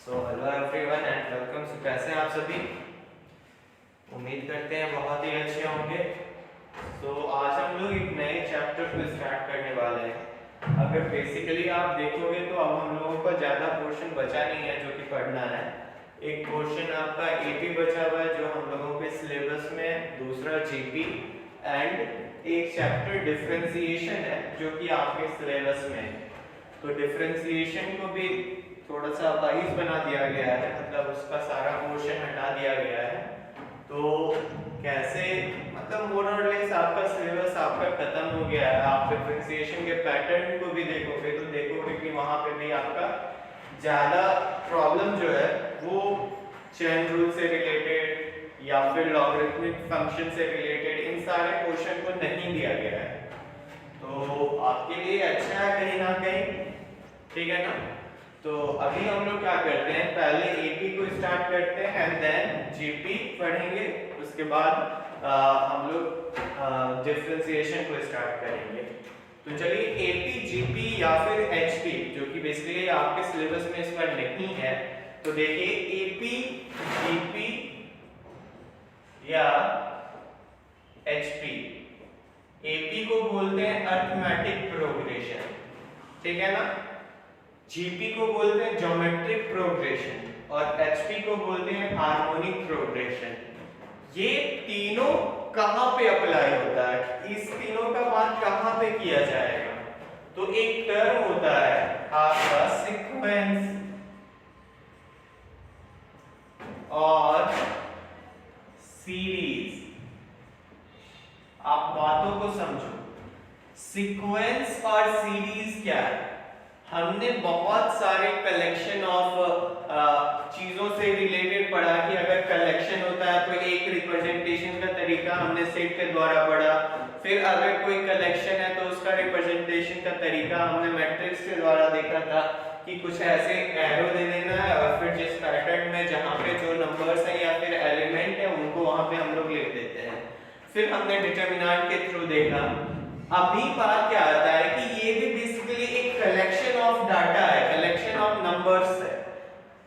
So hello everyone and welcome. So कैसे हैं आप सभी? उम्मीद करते हैं बहुत ही अच्छे होंगे। तो आज हम लोग एक नए चैप्टर को स्टार्ट करने वाले हैं। अगर बेसिकली आप देखोगे तो अब हम लोगों का ज़्यादा पोर्शन बचा नहीं है जो कि पढ़ना है। एक पोर्शन आपका एपी बचा हुआ है जो हम लोगों के सिलेबस में, दूसरा जीपी एंड एक चैप्टर डिफरेंशिएशन है जो कि आपके सिलेबस में है। तो डिफरेंशिएशन को भी थोड़ा सा वाइज बना दिया गया है, मतलब उसका सारा पोर्शन हटा दिया गया है। तो कैसे, मतलब मोर और लेस आपका सिलेबस आपका खत्म हो गया है। आप डिफरेंशिएशन के पैटर्न को भी देखोगे तो देखोगे कि वहां पे भी आपका ज्यादा प्रॉब्लम जो है वो चेन रूल से रिलेटेड या फिर लॉगरिथमिक फंक्शन से रिलेटेड इन सारे पोर्शन को नहीं दिया गया है। तो आपके लिए अच्छा है कहीं ना कहीं, ठीक है ना। तो अभी हम लोग क्या करते हैं, पहले एपी को स्टार्ट करते हैं एंड देन जीपी पढ़ेंगे। उसके बाद हम लोग डिफरेंशिएशन को स्टार्ट करेंगे। तो चलिए एपी, जीपी या फिर एचपी, जो कि बेसिकली आपके सिलेबस में इस बार नहीं है। तो देखिए एपी, जीपी या एचपी। एपी को बोलते हैं अरिथमेटिक प्रोग्रेशन, ठीक है ना। जीपी को बोलते हैं ज्योमेट्रिक प्रोग्रेशन और एचपी को बोलते हैं हार्मोनिक प्रोग्रेशन। ये तीनों कहां पे अप्लाई होता है, इस तीनों का बात कहां पे किया जाएगा? तो एक टर्म होता है आपका सीक्वेंस और सीरीज। आप बातों को समझो, सीक्वेंस और सीरीज क्या है? हमने बहुत सारे कलेक्शन ऑफ चीजों से रिलेटेड पढ़ा कि अगर कलेक्शन होता है तो एक रिप्रेजेंटेशन का तरीका हमने सेट के द्वारा पढ़ा। फिर अगर कोई कलेक्शन है तो उसका रिप्रेजेंटेशन का तरीका हमने मैट्रिक्स के द्वारा देखा था कि कुछ ऐसे एरो दे देना है और फिर जिस पैटर्न में जहां पे जो नंबर्स हैं या फिर एलिमेंट है उनको वहां पे हम लोग लिख देते हैं। फिर हमने डिटरमिनेंट के थ्रू देखा। अभी बात क्या आता है कि ये भी बेसिकली एक कलेक्शन ऑफ डाटा है, कलेक्शन ऑफ नंबर्स है।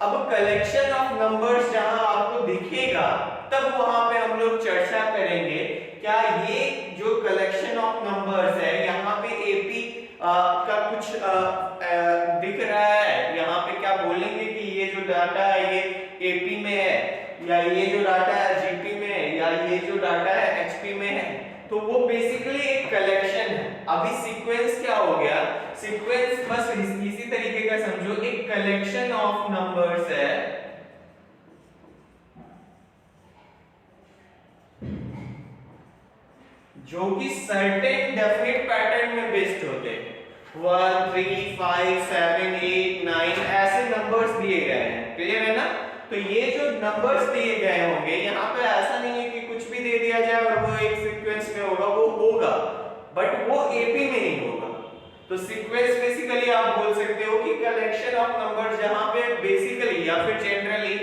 अब कलेक्शन ऑफ नंबर्स जहां आपको दिखेगा तब वहां पे हम लोग चर्चा करेंगे क्या ये जो कलेक्शन ऑफ नंबर्स है यहाँ पे एपी का कुछ दिख रहा है। यहाँ पे क्या बोलेंगे कि ये जो डाटा है ये एपी में है, या ये जो डाटा है जीपी में है, या ये जो डाटा है एचपी में है। तो वो बेसिकली एक कलेक्शन है। अभी सीक्वेंस क्या हो गया? सीक्वेंस बस इसी तरीके का समझो, एक कलेक्शन ऑफ नंबर्स है जो कि सर्टेन डेफिनेट पैटर्न में बेस्ड होते हैं। 1 3 5 7 8 9 ऐसे नंबर्स दिए गए हैं, क्लियर है ना। तो ये जो नंबर्स दिए गए होंगे यहाँ पे ऐसा नहीं है कि कुछ भी दे दिया जाए और वो एक सीक्वेंस में होगा, वो होगा बट वो एपी में नहीं होगा। तो सीक्वेंस बेसिकली आप बोल सकते हो कि कलेक्शन ऑफ नंबर्स जहां पे बेसिकली या फिर जनरली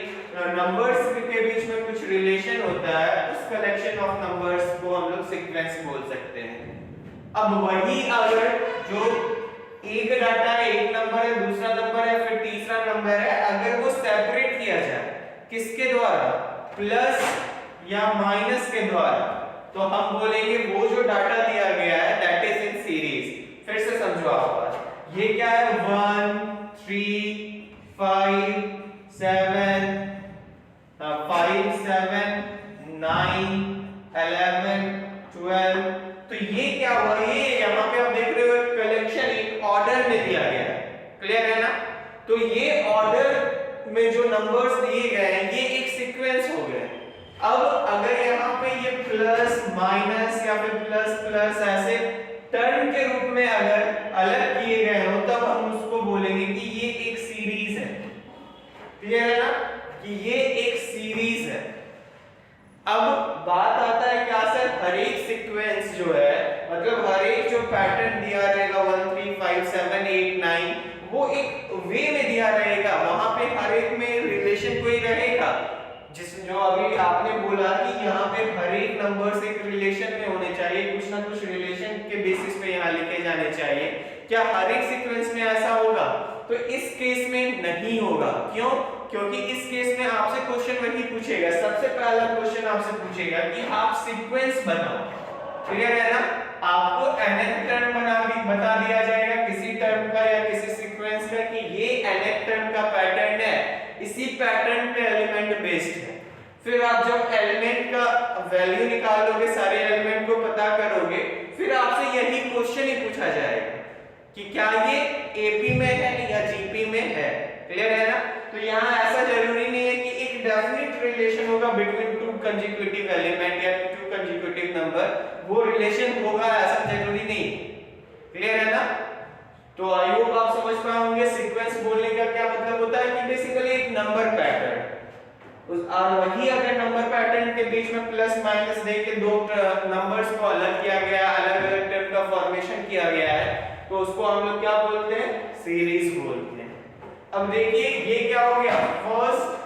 नंबर्स के बीच में कुछ रिलेशन होता है, उस कलेक्शन ऑफ नंबर्स को हम लोग सीक्वेंस बोल सकते हैं। अब वही अगर जो एक डाटा है, एक नंबर है, दूसरा नंबर है, फिर तीसरा नंबर है, अगर वो सेपरेट किया जाए किसके द्वारा? प्लस या माइनस के द्वारा, तो हम बोलेंगे वो जो डाटा दिया गया है दैट इज इन सीरीज। फिर से समझो आप बात, ये क्या है? 1 3 5 7 9 11 12। तो ये क्या हुआ? ये यहाँ पे आप देख रहे हो कलेक्शन एक ऑर्डर में दिया गया है, क्लियर है ना। तो ये ऑर्डर में जो नंबर्स दिए गए हैं ये एक सीक्वेंस हो गए। अब अगर यहाँ पे ये प्लस माइनस या फिर प्लस प्लस ऐसे टर्म के रूप में अगर अलग किए गए हो तब हम उसको बोलेंगे कि ये एक सीरीज है, क्लियर है ना, कि ये एक सीरीज है। अब बात आता है क्या सर, हर एक सीक्वेंस जो है, मतलब हर एक जो पैटर्न दिया रहेगा 1 3 5 7 8 9 वो एक वे में दिया रहेगा, वहां पे हर एक में रिलेशन कोई रहेगा। जिस जो अभी आपने बोला कि यहाँ पे हर एक नंबर से एक रिलेशन में होने चाहिए, कुछ ना कुछ रिलेशन के बेसिस पे यहाँ लिखे जाने चाहिए। क्या हर एक सीक्वेंस में ऐसा होगा? तो इस केस में नहीं होगा। क्यों? क्योंकि इस केस में आपसे क्वेश्चन वही पूछेगा, सबसे पहला क्वेश्चन आपसे पूछेगा कि आप सीक्वेंस बनाओ। क्लियर है ना? आपको nth टर्म बता दिया जाएगा किसी टर्म का या किसी सीक्वेंस का कि ये nth टर्म का पैटर्न है, इसी पैटर्न पे एलिमेंट बेस्ड है। फिर आप जब एलिमेंट का वैल्यू निकालोगे, सारे एलिमेंट को पता करोगे, फिर आपसे यही क्वेश्चन ही पूछा जाएगा कि क्या ये एपी में है या जीपी में है। क्लियर है ना? तो यहाँ ऐसा जरूरी नहीं है कि एक डेफिनेट रिलेशन होगा बिटवीन टू कंसेक्यूटिव एलिमेंट या टू कंसेक्यूटिव नंबर, वो रिलेशन होगा ऐसा जरूरी नहीं। क्लियर है ना? तो आई होप आप समझ पाए होंगे सीक्वेंस बोलने का क्या मतलब होता है कि बेसिकली एक नंबर पैटर्न, और वही अगर नंबर पैटर्न के बीच में प्लस माइनस दे के दो नंबर्स को अलग किया गया, अलग अलग टर्म का फॉर्मेशन किया गया है, तो उसको हम लोग क्या बोलते हैं? सीरीज बोलते हैं। अब देखिए ये क्या हो गया? First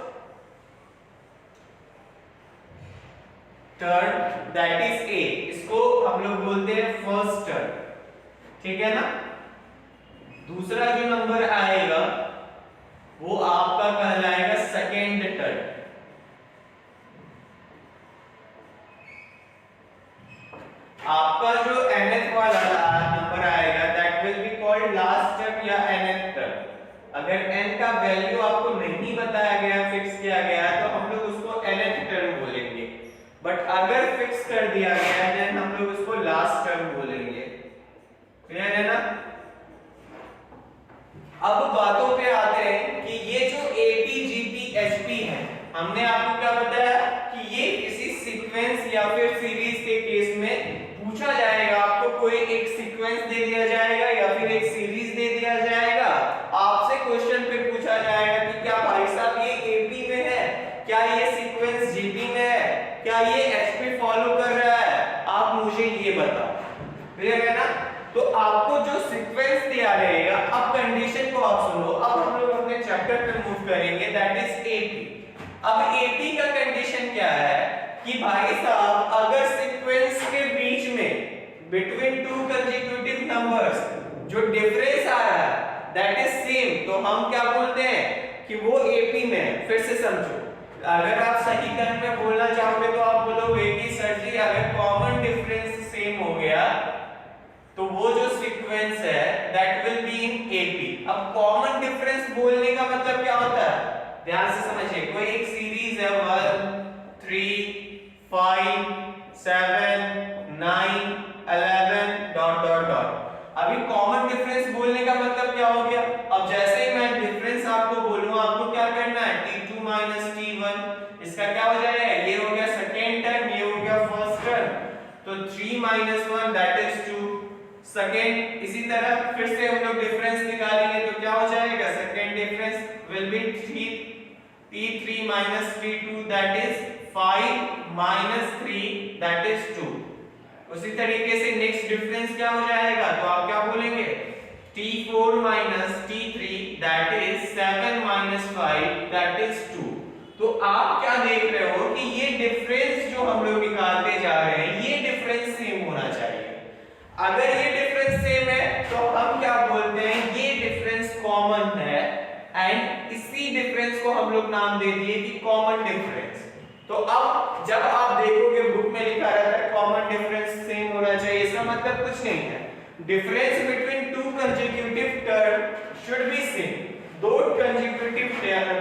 term that is a, इसको हम लोग बोलते हैं फर्स्ट टर्म। ठीक है ना? दूसरा जो नंबर आएगा वो आपका कहलाएगा सेकेंड टर्म। आपका जो nth वाला नंबर आएगा that will be called last term या nth टर्म। अगर n का वैल्यू आपको नहीं बताया गया, फिक्स किया गया है, तो हम लोग उसको nth टर्म बोलेंगे, बट अगर फिक्स कर दिया गया है देन हम लोग उसको लास्ट टर्म बोलेंगे। क्लियर है ना? अब बातों पे आते हैं कि ये जो एपी जीपी एचपी है, हमने आपको क्या बताया कि ये किसी सीक्वेंस या फिर सीरीज के केस में पूछा जाएगा। आपको कोई एक सीक्वेंस दे दिया जाएगा या फिर एक सीरीज दे दिया जाएगा, आपसे क्वेश्चन पे पूछा जाएगा कि क्या भाई साहब ये एपी में है, क्या ये सीक्वेंस जीपी में है, क्या ये एचपी फॉलो कर रहा है, आप मुझे ये बताओ। क्लियर है ना? तो आपको जो सीक्वेंस दिया रहेगा, अब कंडीशन को आप सुनो। अब हम लोग अपने चैप्टर पे मूव करेंगे दैट इज एपी। अब एपी का कंडीशन क्या है कि भाई साहब अगर सीक्वेंस के बीच में बिटवीन टू कंसेक्यूटिव नंबर्स जो डिफरेंस आ रहा है दैट इज सेम, तो हम क्या बोलते हैं कि वो एपी में है। फिर से समझो, अगर आप सही टर्म में बोलना चाहोगे तो आप बोलोगे कि सर जी अगर कॉमन डिफरेंस सेम हो गया तो वो जो सीक्वेंस है that will be in AP. अब कॉमन डिफरेंस बोलने का मतलब क्या होता है? ध्यान से समझिए, कोई एक सीरीज है 1 3 5 7 9 11 डॉट डॉट डॉट। अभी कॉमन डिफरेंस बोलने का मतलब क्या हो गया? अब जैसे ही मैं डिफरेंस आपको बोलूं, आपको क्या करना है? t2 t1, इसका क्या हो जाएगा? ये हो गया सेकेंड टर्म, ये हो गया फर्स्ट टर्म, तो 3 1 दैट इज 2 सेकेंड। इसी तरह फिर से हम लोग डिफरेंस निकालेंगे तो क्या हो जाएगा? Second difference will be 3 t3 that is 5 3 that is 2। उसी तरीके से नेक्स्ट डिफरेंस क्या हो जाएगा? तो आप क्या बोलेंगे? t4 t3 that is 7 5 that is 2। तो आप क्या देख रहे हो कि ये डिफरेंस जो हम लोग निकालते जा रहे हैं, ये डिफरेंस सेम होना चाहिए। अगर ये डिफरेंस सेम है तो हम क्या बोलते हैं? ये डिफरेंस कॉमन है, एंड इसी डिफरेंस को हम लोग नाम दे दिए कि कॉमन डिफरेंस। तो अब जब आप देखोगे बुक में लिखा रहता है कॉमन डिफरेंस सेम होना चाहिए, इसका मतलब कुछ नहीं है। Difference between two consecutive term should be same. दो कंसेक्यूटिव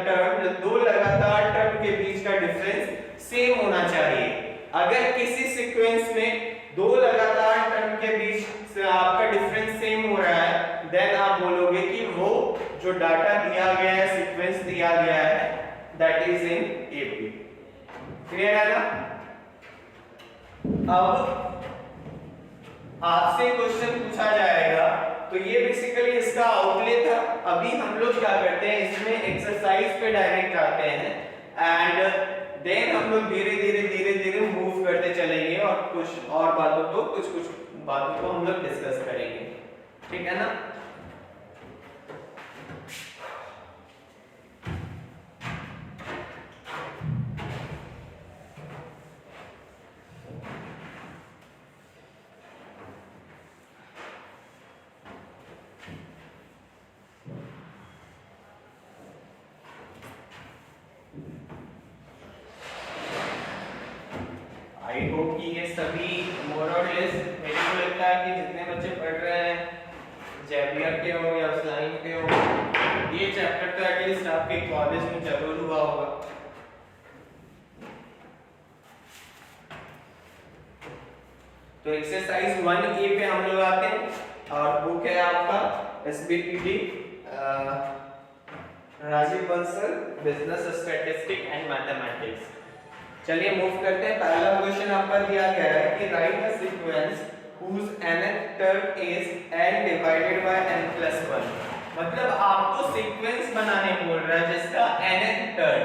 टर्म, दो लगातार टर्म के बीच का डिफरेंस सेम होना चाहिए। अगर किसी सीक्वेंस में दो लगातार टर्म के बीच से आपका डिफरेंस सेम हो रहा है, देन आप बोलोगे कि वो जो डाटा दिया गया है, सीक्वेंस दिया गया है that is in AP. Clear है ना? अब आपसे क्वेश्चन पूछा जाएगा, तो ये बेसिकली इसका आउटले था। अभी हम लोग क्या करते हैं, इसमें एक्सरसाइज पे डायरेक्ट आते हैं, एंड देन हम लोग धीरे धीरे मूव करते चलेंगे और कुछ और बातों को हम लोग डिस्कस करेंगे। ठीक है ना? आई होप कि ये सभी मोर और लेस, मेरे को लगता है कि जितने बच्चे पढ़ रहे हैं जेवियर के हो या इस्लाम के हो, ये चैप्टर तो एटलीस्ट आपके कॉलेज में जरूर हुआ होगा। तो एक्सरसाइज 1A पे हम लोग आते हैं और बुक है आपका SBPD Rajiv Bansal business statistics and mathematics. चलिए मूव करते हैं। पहला क्वेश्चन आपका दिया गया है कि write a sequence whose nth term is n divided by n plus 1। मतलब आपको सीक्वेंस बनाने बोल रहा है जिसका nth टर्म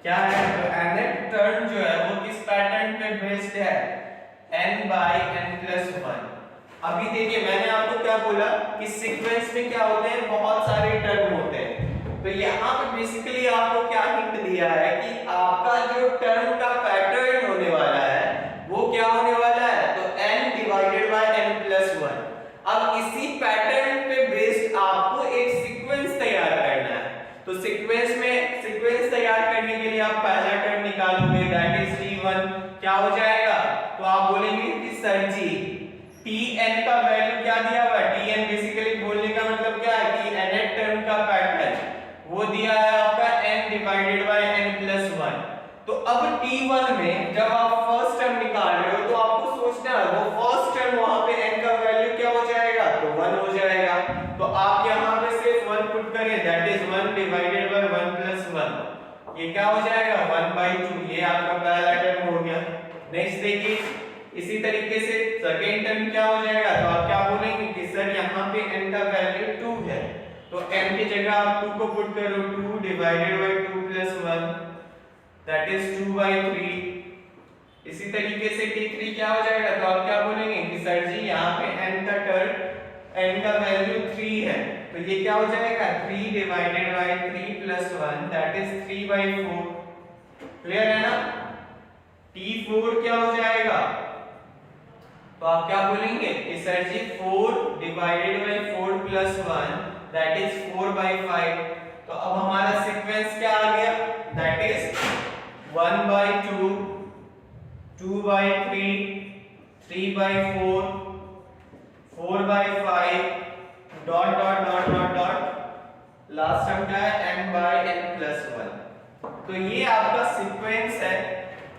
क्या है। तो nth टर्म जो है वो किस पैटर्न पे बेस्ड है, n by n plus 1। अभी देखिए मैंने आपको क्या बोला कि सीक्वेंस में क्या होते हैं, बहुत सारे टर्म होते हैं। तो यहाँ पे बेसिकली आपको क्या हिंट दिया है कि आपका जो टर्म का पैटर्न होने वाला है वो क्या होने वाला है, तो n divided by n plus 1। अब इसी पैटर्न पे बेस्ड आपको एक सीक्वेंस तैयार करना है। तो सीक्वेंस तैयार करने के लिए आप पहला टर्म निकालोगे, दैट इज t1। क्या हो जाएगा, तो आप बोलेंगे कि सर जी tn का वैल्यू क्या दिया हुआ है। tn बेसिकली बोलने का मतलब क्या है कि nth टर्म का पैटर्न वो दिया है आपका n divided by n plus 1। तो अब t1 में जब आप फर्स्ट टर्म निकाल रहे हो तो आपको सोचना है वो फर्स्ट टर्म वहां पे n का वैल्यू क्या हो जाएगा, तो 1 हो जाएगा। तो आप यहां पे सिर्फ 1 पुट करें, that is 1 divided by 1 plus 1। ये क्या हो जाएगा 1/2। ये आपका पहला टर्म हो गया। नेक्स्ट देखिए इसी तरीके से सेकंड टर्म क्या हो जाएगा, तो आप क्या बोलेंगे कि सर यहाँ पे n का वैल्यू 2 है। तो n की जगह आप 2 को पुट करो, 2 divided by 2 plus 1 that is 2/3। इसी तरीके से t3 क्या हो जाएगा, तो आप क्या बोलेंगे कि सर जी यहाँ पे n का टर्म n का वैल्यू 3 है। तो ये क्या हो जाएगा 3 divided by 3 plus 1 that is 3/4। Clear है ना। t4 क्या हो जाएगा, तो आप क्या बोलेंगे कि sir ji 4 divided by 4 plus 1 that is 4/5। तो अब हमारा सीक्वेंस क्या आ गया, that is 1/2 2/3 3/4 4/5 dot dot dot dot dot last term क्या है n/n प्लस 1। तो ये आपका सीक्वेंस है।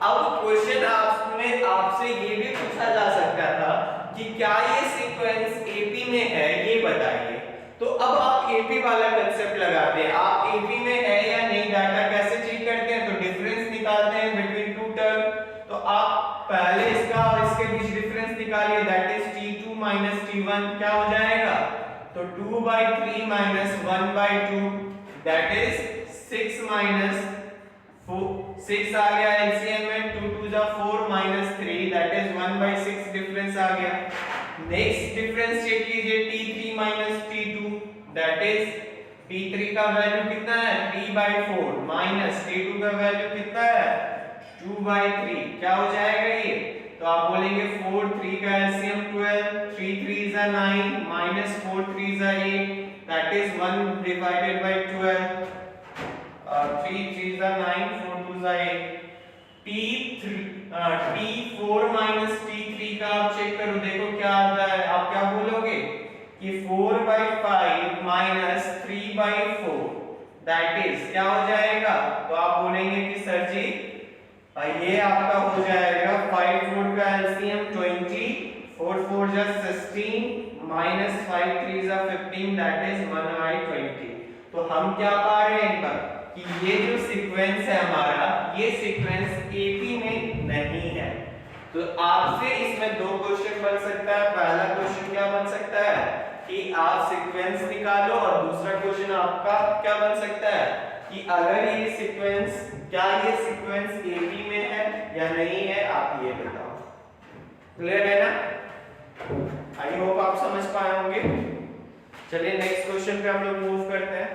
अब क्वेश्चन आपसे ये भी पूछा जा सकता था कि क्या ये सीक्वेंस एपी में है, ये बताइए। तो अब आप एपी वाला कांसेप्ट लगाते हैं, आप एपी में है या नहीं डाटा कैसे चेक करते हैं, तो डिफरेंस निकालते हैं बिटवीन टू टर्म। तो आप पहले इसका और इसके बीच डिफरेंस निकालिए, that is t2 minus t1। क्या हो जाएगा, तो 2/3 माइनस 1/2 दैट इज 6 माइनस 6 आ गया एलसीएम में, 2 2 जा 4 माइनस 3 दैट इज 1/6 डिफरेंस आ गया। नेक्स्ट डिफरेंस चेक कीजिए t3 minus t2 that is t3 का वैल्यू कितना है 3/4 माइनस t2 का वैल्यू कितना है 2/3। क्या हो जाएगा ये, तो आप बोलेंगे 4 3 का एलसीएम 12 3 3 जा 9 माइनस 4 3 जा 8 दैट इज 1 डिवाइडेड बाय 12 3 3 जा 9 4 2 जा 8। t4 माइनस t3 का आप चेक करो, देखो क्या आता है। आप क्या बोलोगे कि 4/5 माइनस 3/4 दैट इज क्या हो जाएगा, तो आप बोलेंगे कि सर जी ये आपका हो जाएगा 5 4 का एलसीएम 20 4 4 जा 16 माइनस 5 3 जा 15 दैट इज 1/20। तो हम क्या पा रहे हैं इनका कि ये जो सीक्वेंस है हमारा, ये सीक्वेंस एपी में नहीं है। तो आपसे इसमें दो क्वेश्चन बन सकता है। पहला क्वेश्चन क्या बन सकता है कि आप सीक्वेंस निकालो, और दूसरा क्वेश्चन आपका क्या बन सकता है कि अगर ये सीक्वेंस, क्या ये सीक्वेंस एपी में है या नहीं है, आप ये बताओ। क्लियर है ना। आई होप आप समझ पाए होंगे। चलिए नेक्स्ट क्वेश्चन पे हम लोग मूव करते हैं।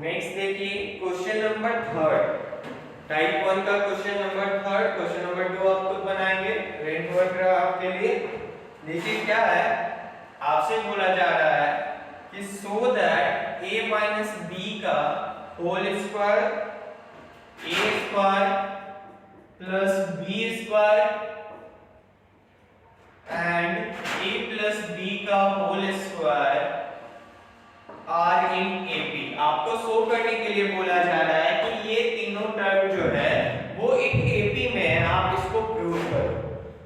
नेक्स्ट देखिए क्वेश्चन नंबर 3 टाइप 1 का क्वेश्चन नंबर 3 क्वेश्चन नंबर 2 आप खुद बनाएंगे रेंट वर्क रहा आपके लिए। देखिए क्या है, आपसे बोला जा रहा है कि so that a minus b का whole square a square plus b square and a plus b का whole square are in AP. आपको शो करने के लिए बोला जा रहा है कि ये तीनों टर्म जो है वो एक एपी में है, आप इसको प्रूव करो।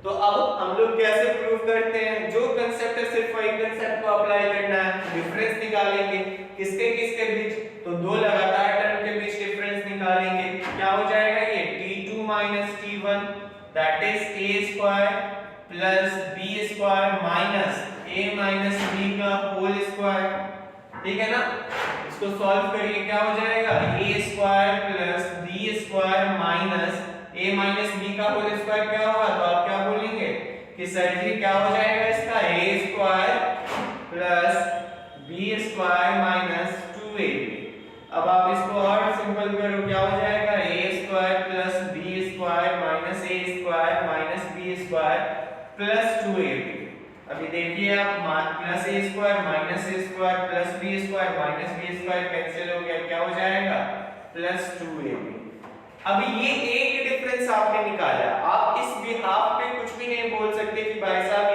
तो अब हम लोग कैसे प्रूव करते हैं, जो कंसेप्ट है सिर्फ वही कंसेप्ट को अप्लाई करना है। डिफरेंस निकालेंगे किसके किसके बीच, तो दो लगातार टर्म के बीच डिफरेंस निकालेंगे। क्या हो जाएगा ये t2 minus t1 that is a square plus b square minus a minus b का होल स्क्वायर। ठीक है ना, इसको सॉल्व करिए क्या हो जाएगा a square plus b square minus a minus b का होल स्क्वायर क्या होगा, तो आप क्या बोलेंगे कि सर जी क्या हो जाएगा इसका a square plus b square minus 2ab। अब आप इसको और सिंपल करो क्या हो जाएगा a square plus b square minus a square minus b square plus 2ab। अभी देखिए आप plus a square minus a square plus b square minus b square cancel हो गया, क्या हो जाएगा प्लस 2ab। अभी ये एक डिफरेंस आपने निकाला, आप इस बिहाफ पे कुछ भी नहीं बोल सकते कि भाई साहब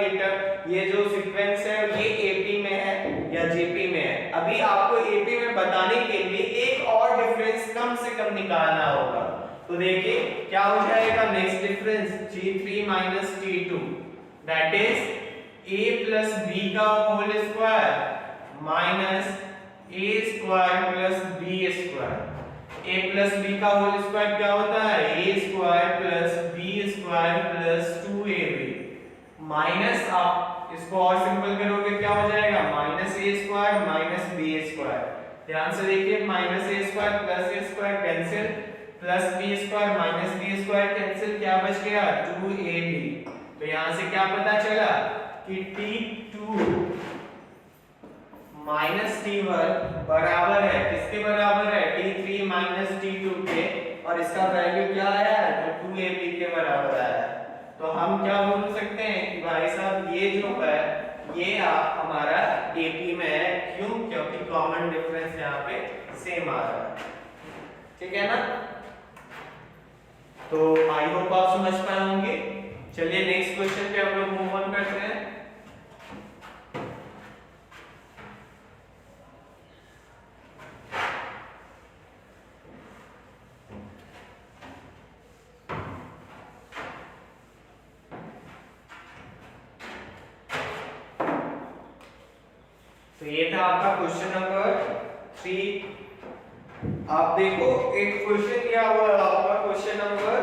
ये जो सीक्वेंस है ये AP में है या JP में है। अभी आपको AP में बताने के लिए एक और डिफरेंस कम से कम निकालना होगा। तो देखिए क्या हो जाएगा next difference G3 minus T2 that is a plus b का whole square minus a square plus b square. a plus b का होल स्क्वायर क्या होता है a square plus b square plus 2ab minus आप इसको और simple करोगे क्या हो जाएगा minus a square minus b square. ध्यान से देखिए minus a square plus a square cancel plus b square minus b square cancel, क्या बच गया 2ab। तो यहां से क्या पता चला कि T2 माइनस T1 बराबर है किसके बराबर है T3 माइनस T2 के, और इसका वैल्यू क्या आया है तो 2ab के बराबर आया है। तो हम क्या बोल सकते हैं कि भाई साहब ये जो है ये आप हमारा AP में है, क्यों, क्योंकि कॉमन डिफरेंस यहाँ पे सेम आ रहा है। ठीक है ना, तो आई होप आप समझ पाए होंगे। चलिए नेक्स्ट क्वेश्चन पे हम लोग मूव ऑन करते हैं। तो ये था आपका क्वेश्चन नंबर 3। आप देखो एक क्वेश्चन दिया हुआ है आपका क्वेश्चन नंबर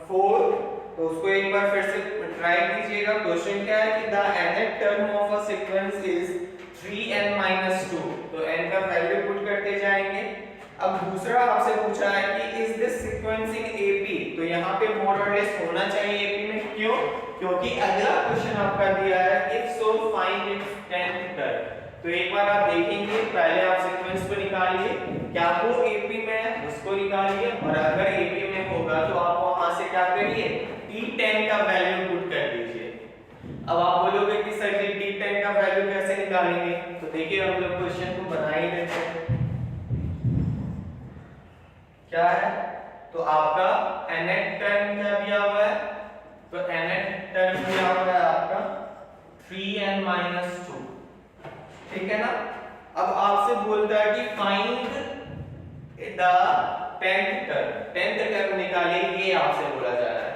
4, तो उसको एक बार फिर से ट्राई कीजिएगा। क्वेश्चन क्या है कि the nth term of a sequence is 3n-2, तो n का वैल्यू पुट करते जाएंगे। अब दूसरा आपसे पूछा है कि is this sequence in AP, तो यहाँ पे मोर और लेस होना चाहिए AP में, क्यों, क्योंकि अगला क्वेश्चन आपका दिया है if so find its 10th term. तो एक बार आप देखेंगे पहले आप सीक्वेंस को निकालिए, क्या वो AP में है उसको निकालिए, और अगर AP में होगा तो आप वहां से क्या करिए T10 का वैल्यू पुट कर दीजिए। अब आप बोलोगे कि सर जी T10 का वैल्यू कैसे निकालेंगे, तो देखिए हम लोग क्वेश्चन को बना ही देते हैं। क्या है, तो आपका nth टर्म क्या दिया हुआ है, तो nth टर्म दिया हुआ है आपका 3n-2। ठीक है ना, अब आपसे बोलता है कि फाइंड द 10th टर्म निकालिए, ये आपसे बोला जा रहा है।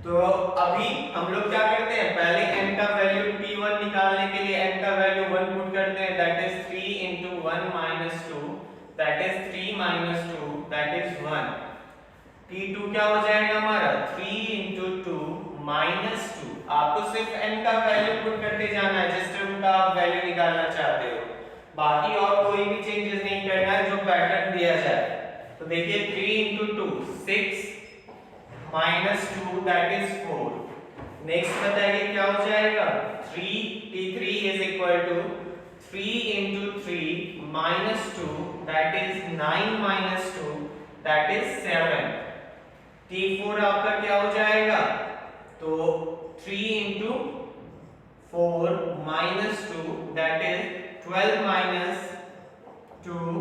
तो अभी हम लोग क्या करते हैं, पहले n का वैल्यू T1 निकालने के लिए n का वैल्यू 1 पुट करते हैं, that is 3 into 1 minus 2, that is 3 minus 2, that is 1। T2 क्या हो जाएगा हमारा 3 into 2 minus 2। आपको सिर्फ n का वैल्यू पुट करते जाना है जिस टर्म का आप वैल्यू निकालना चाहते हो, बाकी और कोई भी चेंजेस नहीं करना है, जो पैटर्न दिया जाए। तो देखिए 3 into 2 6 minus 2 that is 4। Next बताइए क्या हो जाएगा 3 T3 is equal to 3 into 3 -2 that is 9 - 2 that is 7। t4 आपका क्या हो जाएगा, तो 3 × 4 - 2 that is 12 - 2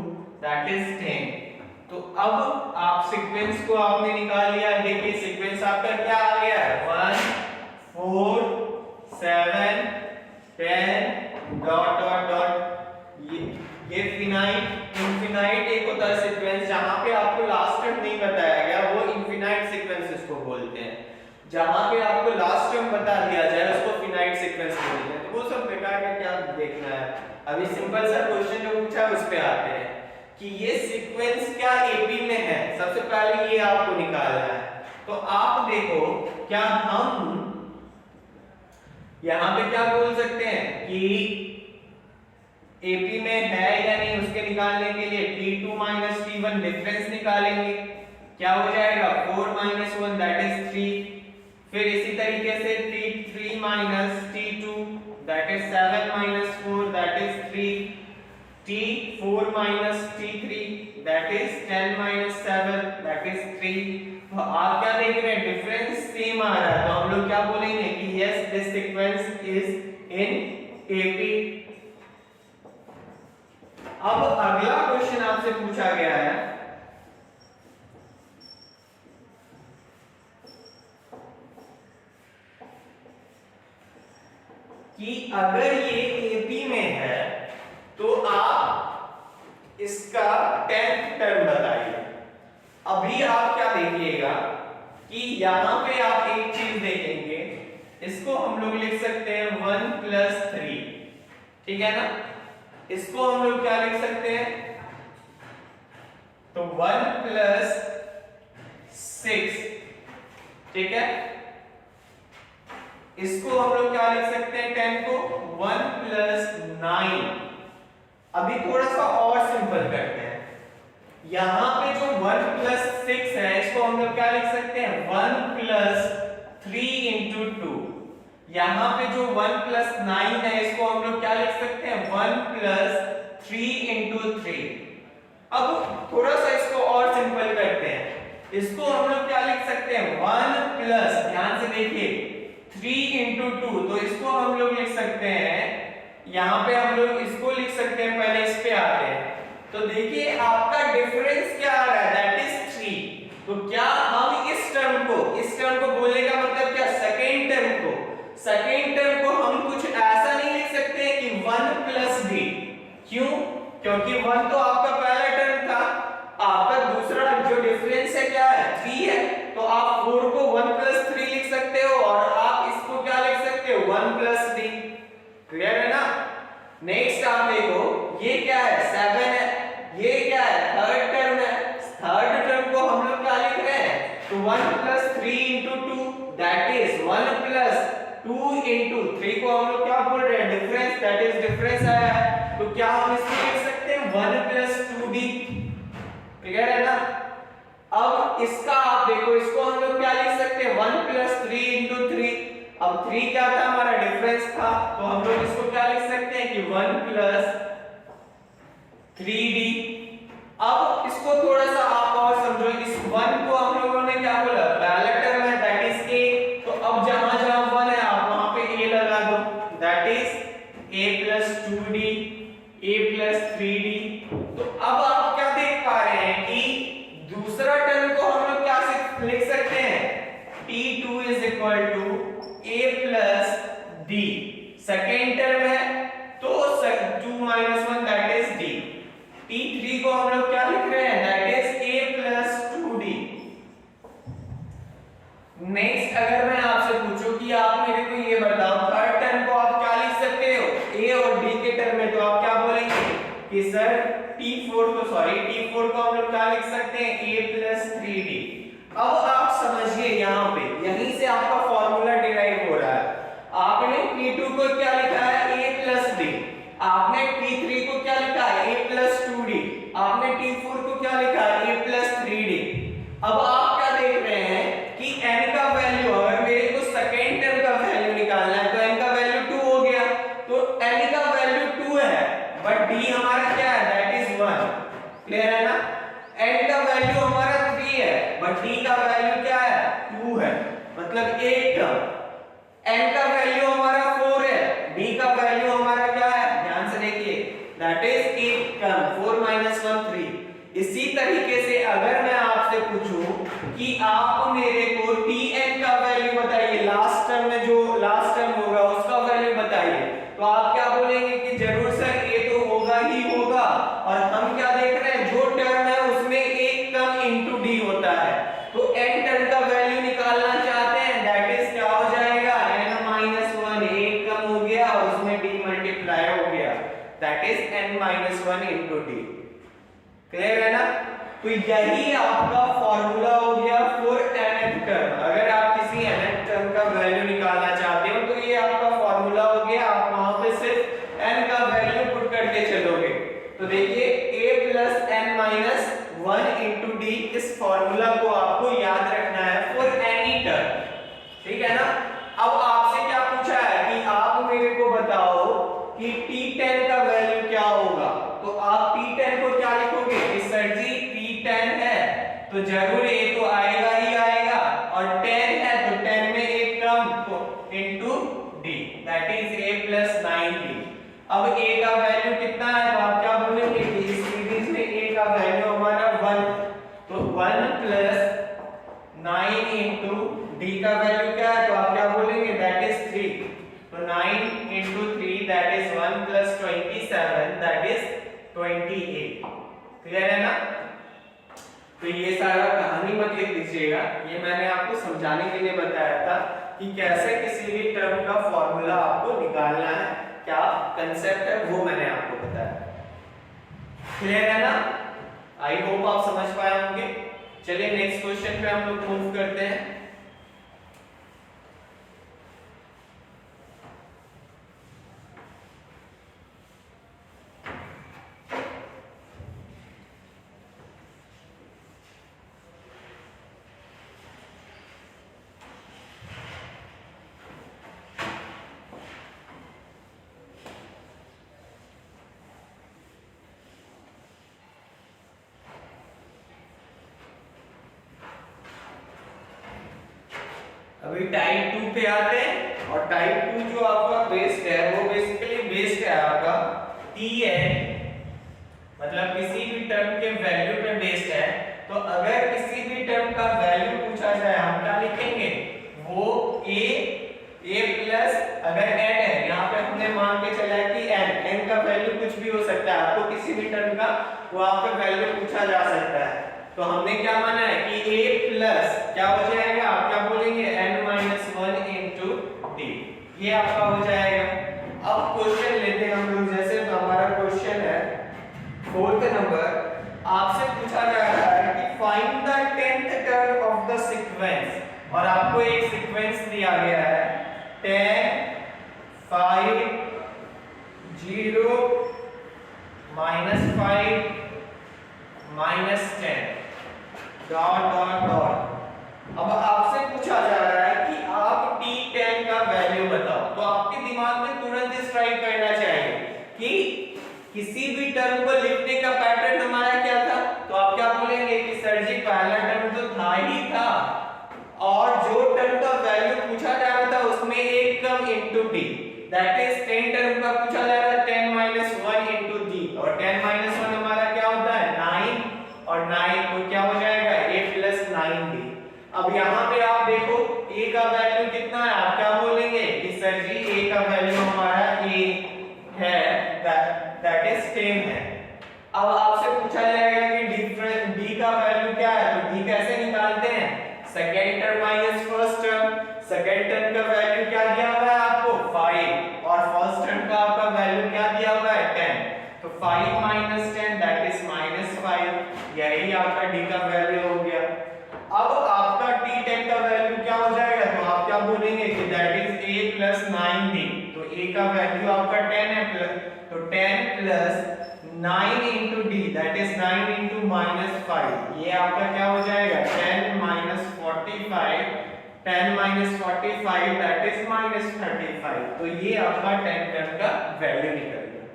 that is 10। तो अब आप सीक्वेंस को आपने निकाल लिया। देखिए सीक्वेंस आपका क्या आ गया है, 1 4 7 10 डॉट डॉट डॉट। ये फिनाइट इनफिनाइट एक होता है सीक्वेंस जहां पे आपको लास्ट टर्म नहीं बताया गया, वो इनफिनाइट सीक्वेंस इसको बोलते हैं। जहां पे आपको लास्ट टर्म बता दिया जाए उसको फिनाइट सीक्वेंस बोलते हैं। तो वो सब बेकार का क्या देखना है, अभी सिंपल सा क्वेश्चन जो पूछा है उस पे आते हैं कि ये सीक्वेंस क्या एपी में है। सबसे पहले ये आपको निकालना है। तो आप देखो क्या हम यहां पे क्या बोल सकते हैं कि एपी में है या नहीं, उसके निकालने के लिए t2 - t1 डिफरेंस निकालेंगे। क्या हो जाएगा, 4 - 1 दैट इज 3। फिर इसी तरीके से t3 - t2 that is 7 - 4 that is 3। t4 - t3 that is 10 - 7 that is 3। तो आप क्या देख रहे हैं, डिफरेंस सेम आ रहा है, तो हम लोग क्या बोलेंगे कि yes this sequence is in AP. अब अगला क्वेश्चन आपसे पूछा गया है कि अगर ये एपी में है तो आप इसका 10th टर्म बताइए। अभी आप क्या देखिएगा कि यहां पे आप एक चीज देखेंगे, इसको हम लोग लिख सकते हैं 1 + 3, ठीक है ना। इसको हम लोग क्या लिख सकते हैं, तो 1 + 6, ठीक है। इसको हम लोग क्या लिख सकते हैं, 10 को 1 + 9। अभी थोड़ा सा और सिंपल करते हैं। यहां पे जो 1 + 6 है इसको हम लोग क्या लिख सकते हैं, 1 + 3 × 2। यहां पे जो 1 + 9 है इसको हम लोग क्या लिख सकते हैं, 1 + 3 × 3। अब थोड़ा सा इसको और सिंपल करते हैं। इसको हम लोग क्या लिख सकते हैं, 1 +, ध्यान से देखिए, 3 × 2। तो इसको हम लोग लिख सकते हैं, यहां पे हम लोग इसको लिख सकते हैं, पहले इस पे आते हैं। तो देखिए आपका डिफरेंस क्या आ रहा है, दैट इज 3। तो क्या हम इस टर्म को बोलने का मतलब क्या, सेकेंड टर्म को हम कुछ ऐसा नहीं लिख सकते हैं कि 1 + d। क्यों, क्योंकि 1 तो आपका पहला टर्म था, आपका दूसरा जो डिफरेंस है क्या है, 3 है। तो आप 4 को 1 + 3 लिख सकते हो और आप इसको क्या लिख सकते हो, 1 + d। क्लियर है ना। नेक्स्ट आप देखो ये क्या है, 7 है, ये क्या है, थर्ड टर्म है। थर्ड टर्म को हम लोग क्या लिख रहे हैं, तो 1 + 3 × 2 दैट इज 1 + 2 × 3 को हम लोग क्या बोल रहे हैं, डिफरेंस, दैट इज डिफरेंस आया है। तो क्या हम इसको लिख सकते हैं 1 + 2d। क्लियर है ना। अब इसका आप देखो, इसको हम लोग क्या लिख सकते हैं, 1 + 3 × 3। अब 3 क्या था, हमारा डिफरेंस था, तो हम लोग इसको क्या लिख सकते हैं कि 1 + 3d। अब इसको थोड़ा सा आप और समझो, इस 1 को हम लोगों ने क्या बोला, पहला टर्म है दैट इज a। तो अब जहां जहां 1 है आप वहां पे a लगा दो, that is a + 2d, a + 3d। तो अब आप क्या देख पा रहे हैं कि दूसरा टर्म को हम लोग क्या लिख सकते हैं, t2 = a + d। Second term है तो 2 - 1 दैट इज d। t3 को हम लोग क्या लिख रहे हैं, that is a + 2d। Next अगर मैं आपसे पूछूं कि आप मेरे को ये बताओ, थर्ड टर्म को आप क्या लिख सकते हो, a और d के टर्म में, तो आप क्या बोलेंगे कि सर t4 को हम लोग क्या लिख सकते हैं, a + 3d। अब आप समझिए यहां पे, यहीं से आपका फॉर्मूला डिराइव हो रहा है। आपने t2 को क्या लिखा है, a + d। आपने t3 को क्या लिखा है, a + 2d। आपने t4 को क्या लिखा है, a + 3d। अब आप क्या देख रहे हैं कि n का वैल्यू, अगर मेरे को सेकेंड टर्म का वैल्यू निकालना है तो n का वैल्यू 2 हो गया, तो n का वैल्यू 2 है, बट d हमारा क्या है, क्लियर है ना? तो यही आपका फॉर्मूला हो गया फॉर nth टर्म। अगर आप किसी nth टर्म का वैल्यू निकालना चाहते हो तो ये आपका फॉर्मूला हो गया, आप वहां पे सिर्फ n का वैल्यू पुट करके चलोगे। तो देखिए a plus n minus 1 into D, इस फॉर्मूला को आपको याद रखना है फॉर एनी टर्म, ठीक है ना? अब आपसे क्या पूछा है कि आप मेरे को बताओ कि T10 का वैल्यू क्या होगा, तो आप T10 को क्या लिखोगे कि सर जी T10 है तो जरूर A तो आएगा ही आएगा, और 10 है तो 10 में एक टर्म तो into D, that is A plus 9D। अब A का वैल्यू कितना है तो आप क्या बोलेंगे कि इस सीरीज में A का वैल्यू हमारा 1, तो 1 प्लस 9 इंटू D का वैल्यू क्या है तो आप क्या बोलेंगे दैट इज 3, तो 9 into 3 that is 1 plus 27 that is 28। Clear है ना? तो ये सारा कहानी मत लिख दीजिएगा, ये मैंने आपको समझाने के लिए बताया था कि कैसे किसी भी टर्म का फॉर्मूला आपको निकालना है, क्या कंसेप्ट है वो मैंने आपको बताया। क्लियर है ना? आई होप आप समझ पाए होंगे। चलिए नेक्स्ट क्वेश्चन पे हम लोग मूव करते हैं। अभी टाइप 2 पे आते हैं, और टाइप 2 जो आपका बेस्ड है वो बेसिकली बेस्ड है आपका Tn, मतलब किसी भी टर्म के वैल्यू पे बेस्ड है। तो अगर किसी भी टर्म का वैल्यू पूछा जाए हम क्या लिखेंगे, वो a प्लस अगर n है, यहाँ पे हमने मान के चला है कि n का वैल्यू कुछ भी हो सकता है, आपको किसी भी टर्म का वहां पे वैल्यू पूछा जा सकता है। तो हमने क्या माना है कि a प्लस क्या हो जाएगा, आप क्या बोलेंगे n माइनस 1 इंटू डी, ये आपका हो जाएगा। अब क्वेश्चन लेते हैं हम लोग, जैसे तो हमारा क्वेश्चन है 4th नंबर, आपसे पूछा जा रहा है कि find the 10th term of the sequence, और आपको एक सीक्वेंस दिया गया है 10 5 0 -5 -10 डॉट डॉट डॉट। अब आपसे पूछा जा रहा है कि आप T10 का वैल्यू बताओ, तो आपके दिमाग में तुरंत स्ट्राइक करना चाहिए कि किसी भी टर्म को लिखने का पैटर्न हमारा क्या था, तो आप क्या बोलेंगे कि सर जी पहला टर्म तो था ही था, और जो टर्म का वैल्यू पूछा जा रहा था उसमें एक come into D, that is 10 term का पूछा जा रहा है 10 1 इनटू डी, और 10 1 हमारा क्या होता है 9, और 9 तो क्या हो जाएगा a प्लस 9d। अब यहाँ पे आप देखो a का वैल्यू कितना है, आप क्या बोलेंगे कि सर जी a का वैल्यू हमारा a है, दैट इज 10 है। अब आपसे पूछा जाएगा कि डिफरेंस d का वैल्यू क्या है, तो d कैसे निकालते हैं, second term minus first term. Second term का वैल्यू क्या दिया हुआ है आपको 5, और फर्स्ट टर्म का आपका वैल्यू क्या दिया हुआ है 10, तो 5 - 10 दैट इज -5, यही आपका d का वैल्यू हो गया। अब आपका T10 का वैल्यू क्या हो जाएगा, तो आप क्या बोलेंगे कि that is a plus 9d, तो a का वैल्यू आपका 10 है, तो 10 plus 9 into D that is 9 into -5, ये आपका क्या हो जाएगा 10 -45, 10 -45 दैट इज -35, तो ये आपका 10 टर्म का वैल्यू निकल गया।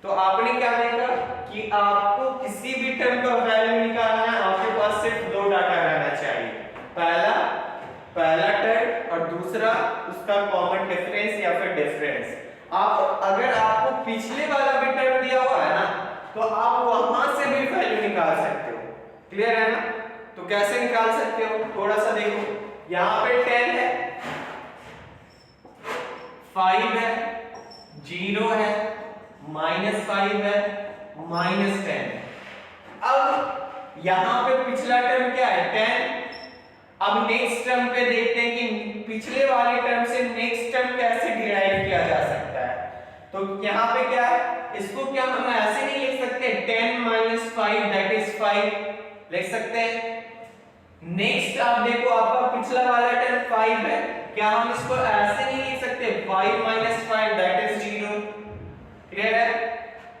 तो आपने क्या देखा कि आपको किसी भी टर्म का वैल्यू निकालना है, आपके पास सिर्फ दो डाटा रहना चाहिए, पहला टर्म और दूसरा उसका कॉमन डिफरेंस या फिर डिफरेंस। आप अगर आपको पिछले वाला भी टर्म दिया हुआ है ना, तो आप वहां से भी वैल्यू निकाल सकते हो। क्लियर है ना? तो कैसे निकाल सकते हो, थोड़ा सा देखो, यहाँ पे 10 है, 5 है, 0 है, -5 है, -10। अब यहाँ पे पिछला टर्म क्या है 10। अब नेक्स्ट टर्म पे देखते हैं कि पिछले वाले टर्म से नेक्स्ट टर्म कैसे डिराइव किया जा सकता है। तो यहाँ पे क्या है, इसको क्या हम ऐसे नहीं लिख सकते सकते हैं 10 माइनस 5 दैट इज 5 लिख सकते हैं। नेक्स्ट आप देखो आपका पिछला वाला टर्म 5 है, क्या हम इसको ऐसे नहीं लिख सकते 5 माइनस 5 दैट इज 0, क्लियर है।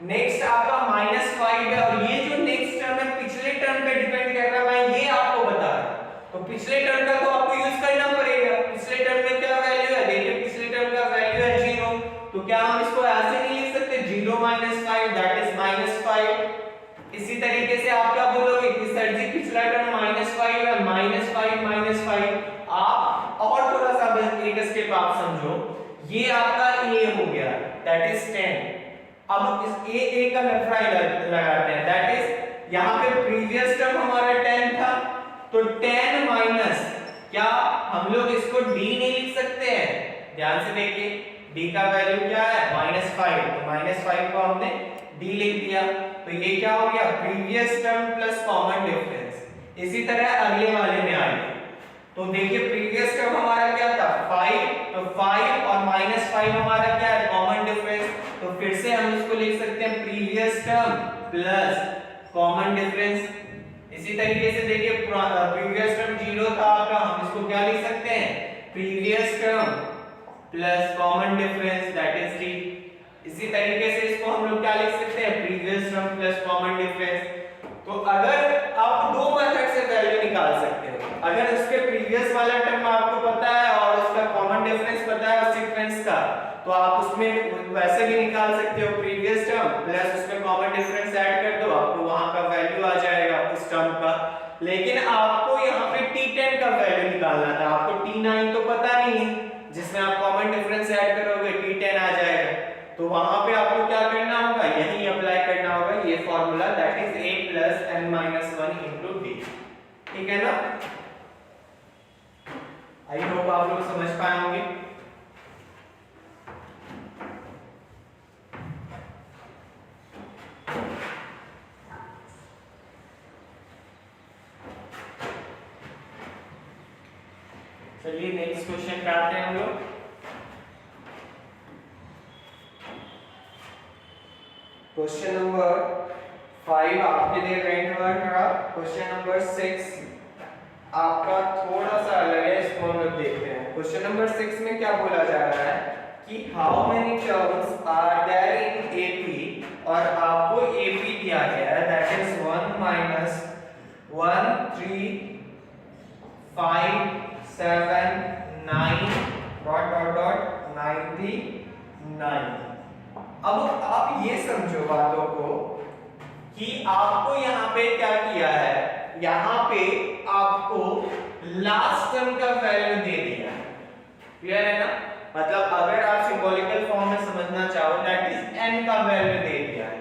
नेक्स्ट आपका माइनस 5 है और ये जो नेक्स्ट टर्म है पिछले टर्म पे डिपेंड कर रहा है, मैं ये आपको बता रहा हूं। तो पिछले टर्म का तो आपको यूज करना पड़ेगा। पिछले टर्म में क्या वैल्यू है, देखिए पिछले टर्म का वैल्यू है 0, तो क्या हम इसको ऐसे नहीं लिख सकते 0 माइनस 5 दैट इज माइनस 5। इसी तरीके से आप क्या बोलोगे कि सर जी पिछला टर्म -5 है, -5 आप और थोड़ा सा एक स्टेप आप समझो, ये आपका a हो गया दैट इज 10। अब इस a का लफड़ा लगाते हैं दैट इज यहां पे प्रीवियस टर्म हमारा 10 था, तो 10 माइनस क्या हम लोग इसको d नहीं लिख सकते हैं, ध्यान से देखिए d का वैल्यू क्या है -5, तो -5 को हमने d लिख दिया, तो ये क्या हो गया previous term plus common difference. इसी तरह अगले वाले में आएंगे, तो देखिए प्रीवियस टर्म हमारा क्या था 5, तो 5 और -5 हमारा क्या है कॉमन डिफरेंस, तो फिर से हम इसको लिख सकते हैं previous term plus common difference. इसी तरीके से देखिए प्रीवियस टर्म 0 था आपका, हम इसको क्या लिख सकते हैं previous term plus common difference that is 3। इसी तरीके से इसको हम लोग क्या लिख सकते हैं previous term plus common difference. तो अगर आप दो मेथड से वैल्यू निकाल सकते हो, अगर उसके प्रीवियस वाला टर्म आपको पता है और उसका कॉमन डिफरेंस पता है उस सीक्वेंस का, तो आप उसमें वैसे भी निकाल सकते हो प्रीवियस टर्म प्लस उसमें कॉमन डिफरेंस ऐड कर दो, आपको वहां का वैल्यू आ जाएगा उस टर्म का। लेकिन आपको यहाँ पे T10 का वैल्यू निकालना था, आपको T9 तो पता नहीं है, जिसमें आप कॉमन डिफरेंस ऐड करोगे T10 आ जाएगा, तो वहां पे आपको क्या करना होगा यही अप्लाई करना होगा ये formula that is a plus n minus 1 into d, ठीक है ना। आई होप आप लोग समझ पाए होंगे। चलिए नेक्स्ट क्वेश्चन पे आते हैं हम लोग। क्वेश्चन नंबर 5 आपके लिए रेंट वर्क का, क्वेश्चन नंबर 6 आपका थोड़ा सा अलग है, इसको हम लोग देखते हैं। क्वेश्चन नंबर 6 में क्या बोला जा रहा है कि how many terms are there in AP, और आपको AP दिया गया है that is 1 minus 1 3 5 7 9 dot dot dot 99। अब आप ये समझो बातों को कि आपको यहाँ पे क्या किया है, यहाँ पे आपको लास्ट टर्म का वैल्यू दे दिया है, क्लियर है ना। मतलब अगर आप सिंबॉलिकल फॉर्म में समझना चाहो दैट इज n का वैल्यू दे दिया है,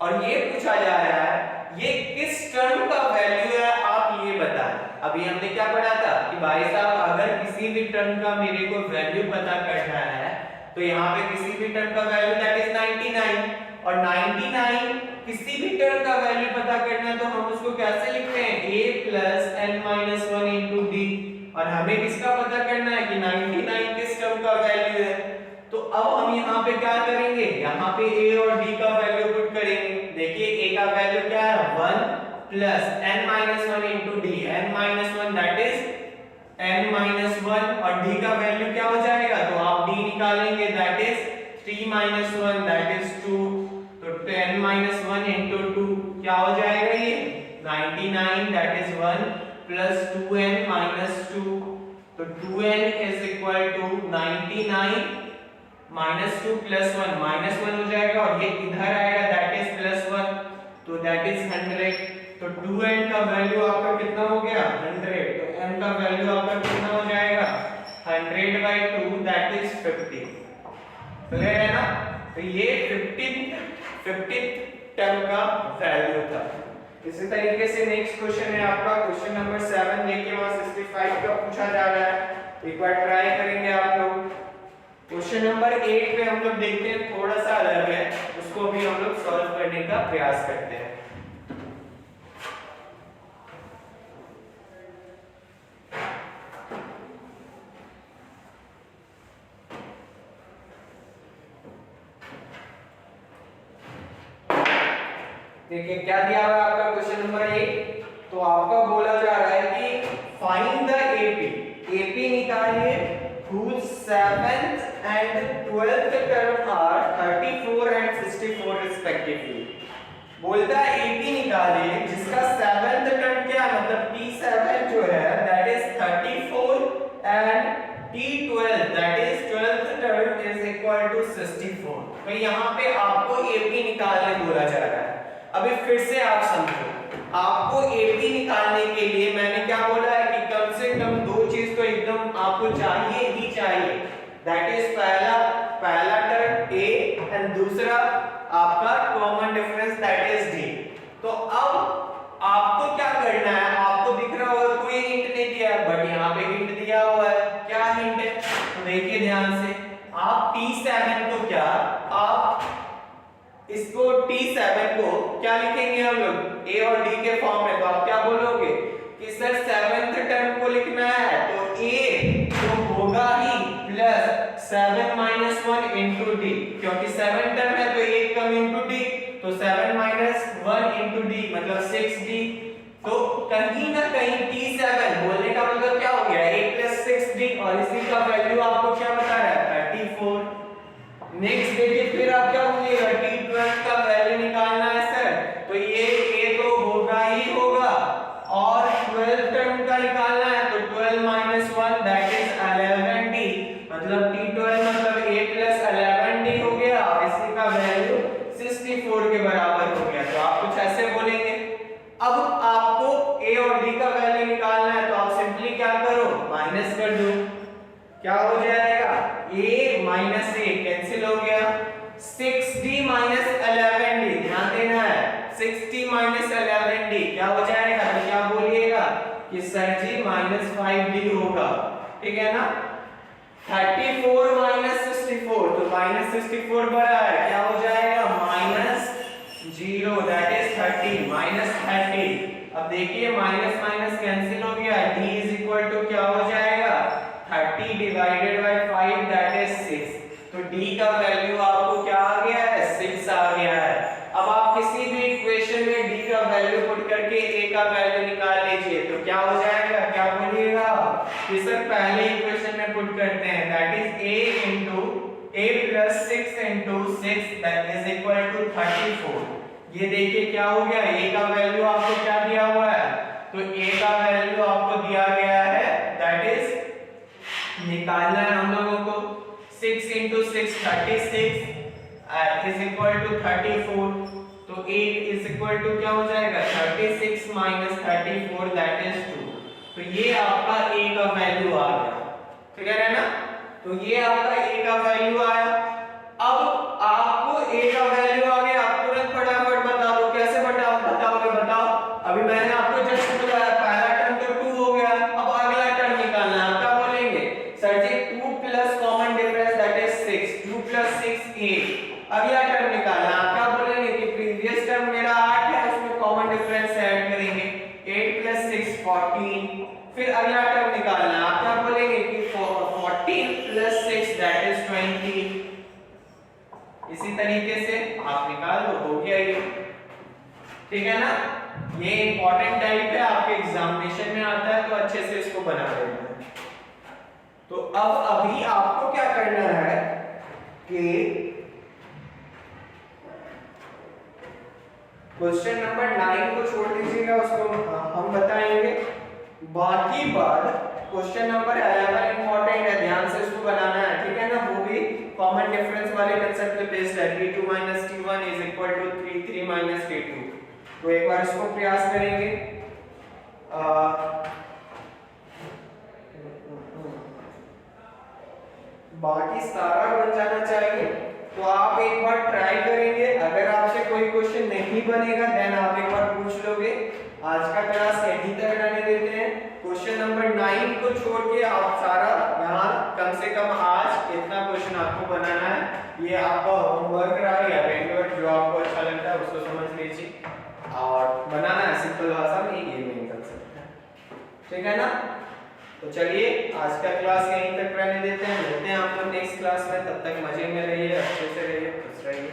और ये पूछा जा रहा है ये किस टर्म का वैल्यू है आप ये बताएं। अभी हमने क्या पढ़ा था कि भाई साहब अगर किसी भी टर्म का मेरे को वैल्यू पता करना है तो यहाँ पे किसी भी टर्म का वैल्यू दैट इज 99, और 99 किसी भी टर्म का वैल्यू पता करना है तो हम उसको कैसे लिखते हैं a plus n minus 1 into d, और हमें किसका पता करना है कि 99 किस टर्म का वैल्यू है। तो अब हम यहाँ पे क्या करेंगे, यहाँ पे a और d का वैल्यू पुट करेंगे। देखिए a का वैल्यू क्या है 1 plus n minus 1 into d, n minus 1 that is n minus 1, और d का वैल्यू क्या हो जाएगा, तो आप d निकालेंगे that is 3 minus 1 that is 2, तो 10 माइनस 1 इनटू 2 क्या हो जाएगा ये 99 that is 1 plus 2n minus 2, तो 2n is equal to 99 minus 2 plus 1 minus 1 हो जाएगा, और ये इधर आएगा दैट इज प्लस 1, तो दैट इज 100, तो 2n का वैल्यू आपका कितना हो गया 100, तो n का वैल्यू आपका कितना हो जाएगा 100/2 दैट इज 50, क्लियर है ना। तो ये 50 टर्म का वैल्यू था। इसी तरीके से नेक्स्ट क्वेश्चन है आपका क्वेश्चन नंबर 7, देखिए वहां 65 का पूछा जा रहा है, एक बार ट्राई करेंगे आप लोग। क्वेश्चन नंबर 8 पे हम लोग देखते हैं थोड़ा सा अलग है, उसको भी हम लोग सॉल्व करने का प्रयास करते हैं। देखिए क्या दिया हुआ है आपका क्वेश्चन नंबर 1। तो आपका बोला जा रहा है कि फाइंड द एपी निकालिए whose 7th and 12th term are 34 and 64 respectively। बोलता है एपी निकालिए जिसका 7th टर्म क्या मतलब T7 जो है that is 34 and T12 that is 12th term is equal to 64। तो यहाँ पे आपको एपी निकालने बोला जा रहा है। अभी फिर से आप समझो, आपको एपी निकालने के लिए मैंने क्या बोला है कि कम से कम दो चीज तो एकदम आपको चाहिए ही चाहिए, दैट इज पहला टर्म ए एंड दूसरा आपका common difference that is D. तो अब आपको क्या करना है, आपको दिख रहा होगा कोई हिंट नहीं दिया है बट यहाँ पे हिंट दिया हुआ है। क्या हिंट है तो देखिए ध्यान से, आप T7 को क्या आप इसको T7 को क्या लिखेंगे हम लोग A और D के फॉर्म में। तो आप क्या बोलोगे कि सर 7th टर्म को लिखना है तो A तो होगा ही प्लस 7 माइनस 1 इंटू डी, क्योंकि 7 टर्म है तो 1 कम इंटू डी, तो 7 माइनस 1 इंटू डी मतलब 6d। तो कहीं ना कहीं T7 बोलने का मतलब क्या हो गया 8 प्लस 6d, और इसी का वैल्यू आपको क्या बता रहा है 34। नेक्स्ट देखिए फिर आप क्या बोलिएगा T12 का वैल्यू निकालना है सर, तो ये A तो होगा ही होगा और 12 टर्म का निकालना है तो 12 माइनस 1 दैट इज 11d, मतलब T12 मतलब 8 प्लस 11d हो गया और इसी का वैल्यू 64 के बराबर हो गया। तो आप कुछ ऐसे बोलेंगे। अब आपको A और D का वैल्यू निकालना है तो आप सिंपली क्या करो माइनस कर दो, क्या हो जाएगा a माइनस a कैंसिल हो गया, 6d माइनस 11d ध्यान देना है 6d माइनस 11d क्या हो जाएगा, तो क्या बोलिएगा कि सर जी माइनस 5d होगा, ठीक है ना। 34 माइनस 64 तो माइनस 64 बड़ा है क्या हो जाएगा माइनस 0 दैट इज 30 माइनस 30। अब देखिए माइनस माइनस कैंसिल हो गया, d इज इक्वल टू क्या हो जाएगा 30 डिवाइडेड बाय 5 दैट इज 6। तो d का वैल्यू आपको क्या आ गया है 6 आ गया है। अब आप किसी भी इक्वेशन में d का वैल्यू पुट करके a का वैल्यू निकाल लीजिए तो क्या हो जाएगा, क्या बोलिएगा कि सर पहले इक्वेशन में पुट करते हैं that is a into a plus 6 into 6 that is equal to 34। ये देखिए क्या हो गया, a का वैल्यू आपको क्या दिया हुआ है, तो a का वैल्यू आपको दिया गया है दैट इज निकालना है हम लोगों को 6 into 6 36 is equal to 34। तो a is equal to क्या हो जाएगा 36 minus 34 that is 2। तो ये आपका a का वैल्यू आ गया, ठीक है ना। तो ये आपका a का वैल्यू आया। अब आपको a का वैल्यू आ गया, आप तुरंत फटाफट बता दो कैसे बताओगे बताओ। अभी मैंने आपको जस्ट बताया पहला टर्म तो 2 हो गया, अब अगला टर्म निकालना है। आप क्या बोलेंगे sir ji 2 plus common difference that is 6, 2 plus 6 8। अगला टर्म निकालना है, आप क्या बोलेंगे कि प्रीवियस टर्म मेरा 8 है उसमें कॉमन डिफरेंस ऐड करेंगे 8 प्लस 6 14। फिर अगला टर्म निकालना है, आप क्या बोलेंगे कि 14 प्लस 6 दैट इज 20। इसी तरीके से आप निकाल दो, हो गया ये, ठीक है ना। ये इंपॉर्टेंट टाइप है, आपके एग्जामिनेशन में आता है तो अच्छे से इसको बना लेना है। तो अब अभी आपको क्या करना है कि क्वेश्चन नंबर 9 को छोड़ दीजिएगा, उसको हम बताएंगे। बाकी बात क्वेश्चन नंबर 11 इंपॉर्टेंट है, ध्यान से इसको बनाना है, ठीक है ना। वो भी कॉमन डिफरेंस वाले कांसेप्ट पे बेस्ड है, t2 t1 is equal to 3 t2। तो एक बार इसको प्रयास करेंगे। बाकी सारा बन जाना चाहिए, तो आप एक बार ट्राई करेंगे। अगर आपसे कोई क्वेश्चन नहीं बनेगा देन आप एक बार पूछ लोगे। आज का क्लास यहीं तक रहने देते हैं। क्वेश्चन नंबर 9 को छोड़ के आप सारा यहाँ कम से कम आज इतना क्वेश्चन आपको बनाना है। ये आपका होमवर्क रहा या पेपर जो आपको अच्छा लगता है उसको समझ लीजिए और बनाना है सिंपल भाषा में, ये नहीं कर सकते, ठीक है ना। तो चलिए आज का क्लास यहीं तक रहने देते हैं, मिलते हैं आप लोग नेक्स्ट क्लास में। तब तक मजे में रहिए, अच्छे से रहिए, खुश रहिए।